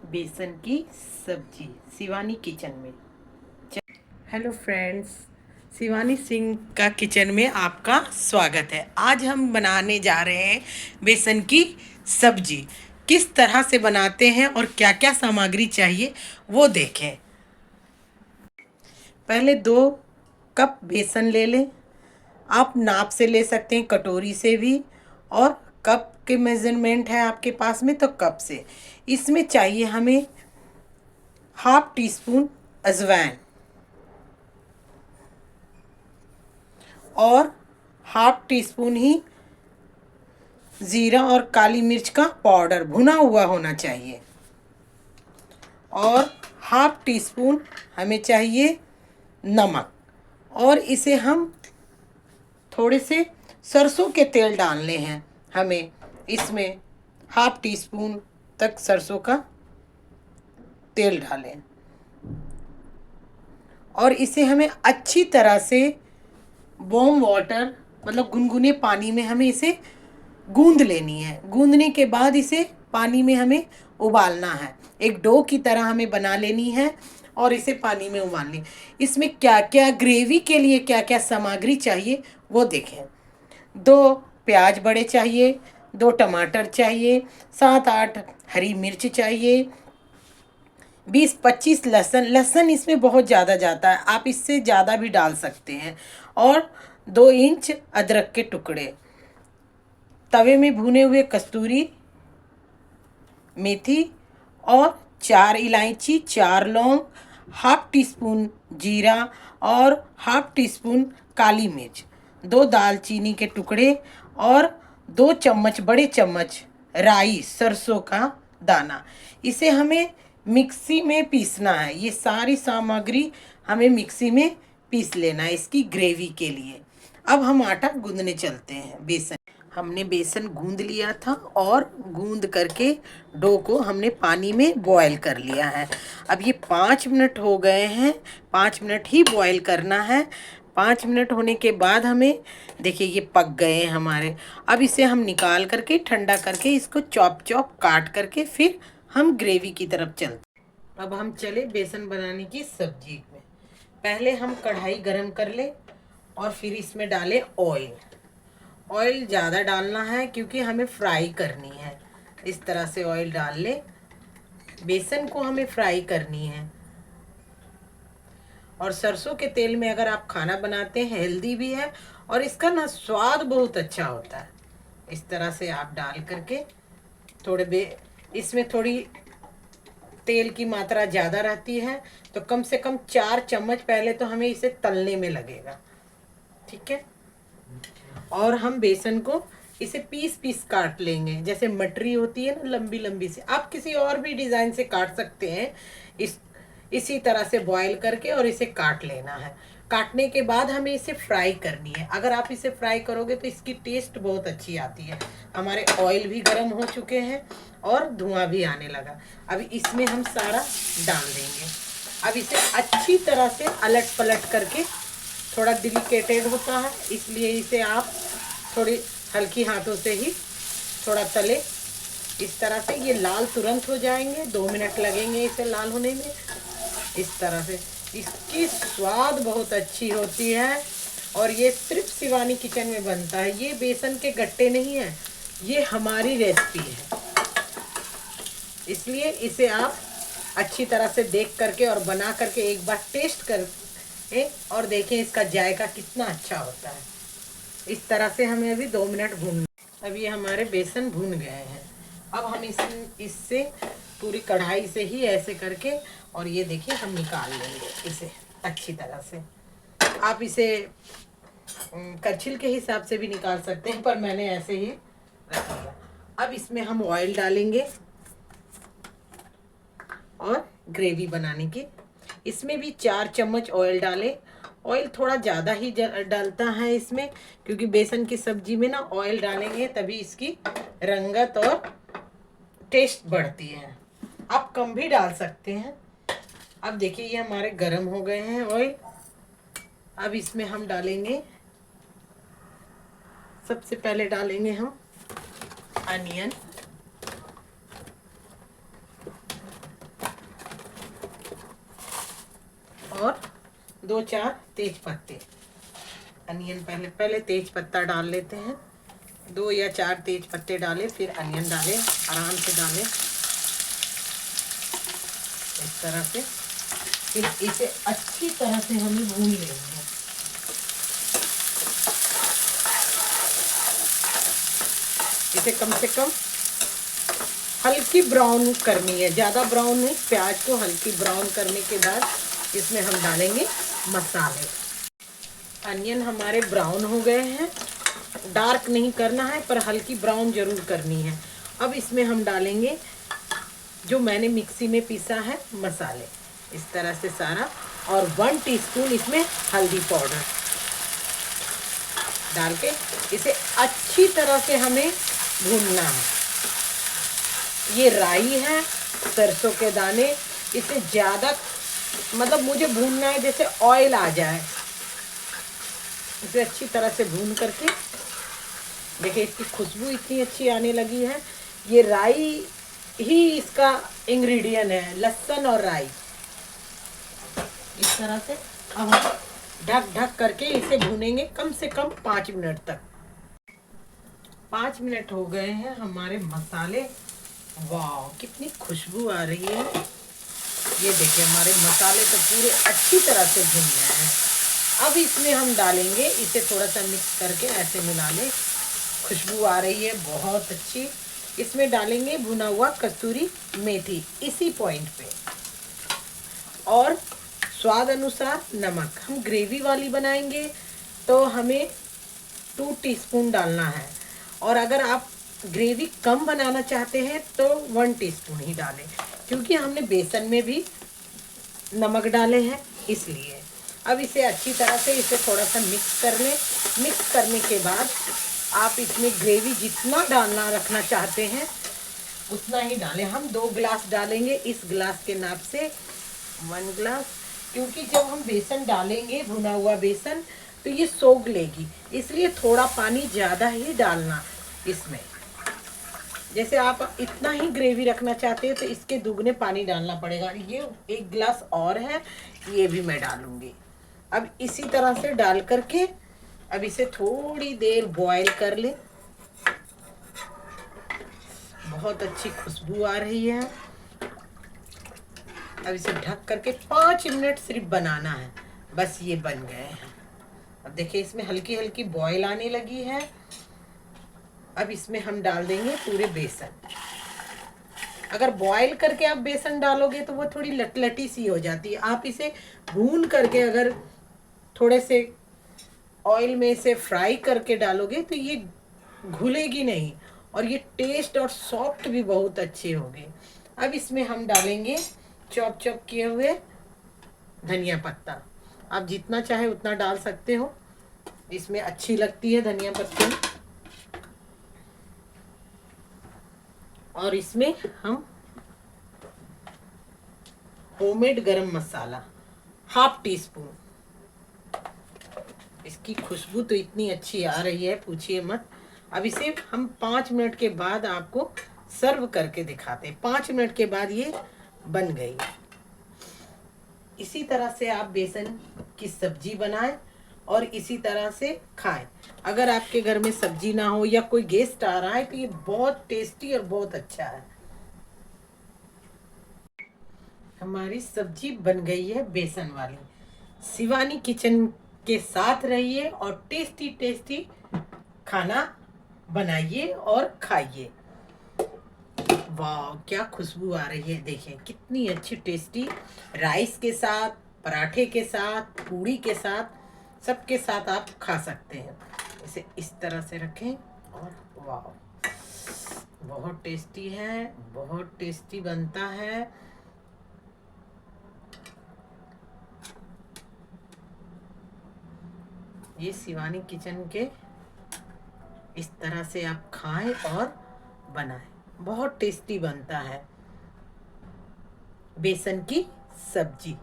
बेसन की सब्जी शिवानी किचन में। हेलो फ्रेंड्स, शिवानी सिंह का किचन में आपका स्वागत है। आज हम बनाने जा रहे हैं बेसन की सब्जी। किस तरह से बनाते हैं और क्या क्या सामग्री चाहिए वो देखें। पहले 2 कप बेसन ले लें। आप नाप से ले सकते हैं, कटोरी से भी, और कप के मेज़रमेंट है आपके पास में तो कप से। इसमें चाहिए हमें हाफ टी स्पून अजवाइन और हाफ टी स्पून ही ज़ीरा और काली मिर्च का पाउडर भुना हुआ होना चाहिए। और हाफ टी स्पून हमें चाहिए नमक। और इसे हम थोड़े से सरसों के तेल डालने हैं। हमें इसमें हाफ टी स्पून तक सरसों का तेल डालें और इसे हमें अच्छी तरह से वार्म वाटर मतलब गुनगुने पानी में हमें इसे गूंद लेनी है। गूंदने के बाद इसे पानी में हमें उबालना है। एक डो की तरह हमें बना लेनी है और इसे पानी में उबालनी। इसमें क्या क्या ग्रेवी के लिए क्या क्या सामग्री चाहिए वो देखें। 2 प्याज बड़े चाहिए, 2 टमाटर चाहिए, 7-8 हरी मिर्च चाहिए, 20-25 लहसुन। लहसुन इसमें बहुत ज़्यादा जाता है, आप इससे ज़्यादा भी डाल सकते हैं। और 2 इंच अदरक के टुकड़े। तवे में भुने हुए कस्तूरी मेथी और 4 इलायची, 4 लौंग, हाफ टी स्पून जीरा और हाफ टी स्पून काली मिर्च, 2 दालचीनी के टुकड़े और 2 चम्मच बड़े चम्मच राई सरसों का दाना। इसे हमें मिक्सी में पीसना है। ये सारी सामग्री हमें मिक्सी में पीस लेना है इसकी ग्रेवी के लिए। अब हम आटा गूंदने चलते हैं। हमने बेसन गूंद लिया था और गूंद करके डो को हमने पानी में बॉयल कर लिया है। अब ये 5 मिनट हो गए हैं। 5 मिनट ही बॉयल करना है। 5 मिनट होने के बाद हमें देखिए ये पक गए हैं हमारे। अब इसे हम निकाल करके ठंडा करके इसको चॉप चॉप काट करके फिर हम ग्रेवी की तरफ चलते। अब हम चले बेसन बनाने की सब्जी में। पहले हम कढ़ाई गरम कर ले और फिर इसमें डालें ऑयल। ऑयल ज़्यादा डालना है क्योंकि हमें फ्राई करनी है। इस तरह से ऑयल डाल ले। बेसन को हमें फ्राई करनी है। और सरसों के तेल में अगर आप खाना बनाते हैं हेल्दी भी है और इसका ना स्वाद बहुत अच्छा होता है। इस तरह से आप डाल करके इसमें थोड़ी तेल की मात्रा ज़्यादा रहती है तो कम से कम 4 चम्मच पहले तो हमें इसे तलने में लगेगा। ठीक है। और हम बेसन को इसे पीस पीस काट लेंगे। जैसे मटरी होती है ना, लंबी लंबी से। आप किसी और भी डिज़ाइन से काट सकते हैं। इसी तरह से बॉईल करके और इसे काट लेना है। काटने के बाद हमें इसे फ्राई करनी है। अगर आप इसे फ्राई करोगे तो इसकी टेस्ट बहुत अच्छी आती है। हमारे ऑयल भी गर्म हो चुके हैं और धुआं भी आने लगा। अब इसमें हम सारा डाल देंगे। अब इसे अच्छी तरह से अलट पलट करके, थोड़ा डिलिकेटेड होता है इसलिए इसे आप थोड़ी हल्की हाथों से ही थोड़ा तले। इस तरह से ये लाल तुरंत हो जाएंगे। 2 मिनट लगेंगे इसे लाल होने में। इस तरह से इसकी स्वाद बहुत अच्छी होती है और ये सिर्फ शिवानी किचन में बनता है। ये बेसन के गट्टे नहीं है, ये हमारी रेसिपी है। इसलिए इसे आप अच्छी तरह से देख करके और बना करके एक बार टेस्ट कर और देखें इसका जायका कितना अच्छा होता है। इस तरह से हमें अभी 2 मिनट भूनना। अब ये हमारे बेसन भून गए हैं। अब हम इससे पूरी कढ़ाई से ही ऐसे करके, और ये देखिए हम निकाल लेंगे इसे अच्छी तरह से। आप इसे करछिल के हिसाब से भी निकाल सकते हैं पर मैंने ऐसे ही रख दिया। अब इसमें हम ऑयल डालेंगे और ग्रेवी बनाने की। इसमें भी 4 चम्मच ऑयल डालें। ऑयल थोड़ा ज़्यादा ही डालता है इसमें क्योंकि बेसन की सब्जी में ना ऑयल डालेंगे तभी इसकी रंगत और टेस्ट बढ़ती है। आप कम भी डाल सकते हैं। अब देखिए ये हमारे गरम हो गए हैं ऑयल। अब इसमें हम डालेंगे, सबसे पहले डालेंगे हम अनियन। 2-4 तेज पत्ते। अनियन पहले तेज पत्ता डाल लेते हैं। 2 या 4 तेज पत्ते डालें, फिर अनियन डालें, आराम से डालें इस तरह से। फिर इसे अच्छी तरह से हमें भून लेना है। इसे कम से कम हल्की ब्राउन करनी है, ज़्यादा ब्राउन नहीं। प्याज को हल्की ब्राउन करने के बाद इसमें हम डालेंगे मसाले। अनियन हमारे ब्राउन हो गए हैं, डार्क नहीं करना है पर हल्की ब्राउन जरूर करनी है। अब इसमें हम डालेंगे जो मैंने मिक्सी में पीसा है मसाले, इस तरह से सारा, और 1 टीस्पून इसमें हल्दी पाउडर डाल के इसे अच्छी तरह से हमें भूनना है। ये राई है, सरसों के दाने, इसे ज़्यादा मतलब मुझे भूनना है जैसे ऑयल आ जाए। इसे अच्छी तरह से भून करके देखिए इसकी खुशबू इतनी अच्छी आने लगी है। ये राई ही इसका इंग्रेडिएंट है, लहसुन और राई। इस तरह से अब हम ढक करके इसे भूनेंगे कम से कम 5 मिनट तक। 5 मिनट हो गए हैं हमारे मसाले। वाह कितनी खुशबू आ रही है। ये देखिए हमारे मसाले तो पूरे अच्छी तरह से भुन गए हैं। अब इसमें हम डालेंगे, इसे थोड़ा सा मिक्स करके ऐसे मिला लें। खुशबू आ रही है बहुत अच्छी। इसमें डालेंगे भुना हुआ कसूरी मेथी इसी पॉइंट पे, और स्वाद अनुसार नमक। हम ग्रेवी वाली बनाएंगे तो हमें 2 टीस्पून डालना है, और अगर आप ग्रेवी कम बनाना चाहते हैं तो 1 टीस्पून ही डालें, क्योंकि हमने बेसन में भी नमक डाले हैं इसलिए। अब इसे अच्छी तरह से इसे थोड़ा सा मिक्स कर लें। मिक्स करने के बाद आप इसमें ग्रेवी जितना डालना रखना चाहते हैं उतना ही डालें। हम 2 गिलास डालेंगे, इस गिलास के नाप से 1 गिलास, क्योंकि जब हम बेसन डालेंगे भुना हुआ बेसन तो ये सोख लेगी, इसलिए थोड़ा पानी ज़्यादा ही डालना इसमें। जैसे आप इतना ही ग्रेवी रखना चाहते हैं तो इसके दुगने पानी डालना पड़ेगा। ये 1 गिलास और है, ये भी मैं डालूंगी। अब इसी तरह से डाल करके अब इसे थोड़ी देर बॉईल कर ले। बहुत अच्छी खुशबू आ रही है। अब इसे ढक करके 5 मिनट सिर्फ बनाना है, बस ये बन गए हैं। अब देखिए इसमें हल्की हल्की बॉईल आने लगी है। अब इसमें हम डाल देंगे पूरे बेसन। अगर बॉईल करके आप बेसन डालोगे तो वो थोड़ी लटलटी सी हो जाती है। आप इसे भून करके अगर थोड़े से ऑयल में इसे फ्राई करके डालोगे तो ये घुलेगी नहीं, और ये टेस्ट और सॉफ्ट भी बहुत अच्छे होंगे। अब इसमें हम डालेंगे चॉप किए हुए धनिया पत्ता। आप जितना चाहे उतना डाल सकते हो, इसमें अच्छी लगती है धनिया पत्ती। और इसमें हम होममेड गरम मसाला 1/2 टीस्पून। इसकी खुशबू तो इतनी अच्छी आ रही है पूछिए मत। अब इसे हम 5 मिनट के बाद आपको सर्व करके दिखाते हैं। 5 मिनट के बाद ये बन गई। इसी तरह से आप बेसन की सब्जी बनाएं और इसी तरह से खाएं। अगर आपके घर में सब्जी ना हो या कोई गेस्ट आ रहा है तो ये बहुत टेस्टी और बहुत अच्छा है। हमारी सब्जी बन गई है बेसन वाली। शिवानी किचन के साथ रहिए और टेस्टी टेस्टी खाना बनाइए और खाइए। वाह क्या खुशबू आ रही है, देखिए कितनी अच्छी टेस्टी। राइस के साथ, पराठे के साथ, पूड़ी के साथ, सबके साथ आप खा सकते हैं। इसे इस तरह से रखें और वाह बहुत टेस्टी है, बहुत टेस्टी बनता है। ये शिवानी किचन के इस तरह से आप खाएं और बनाएं, बहुत टेस्टी बनता है बेसन की सब्जी।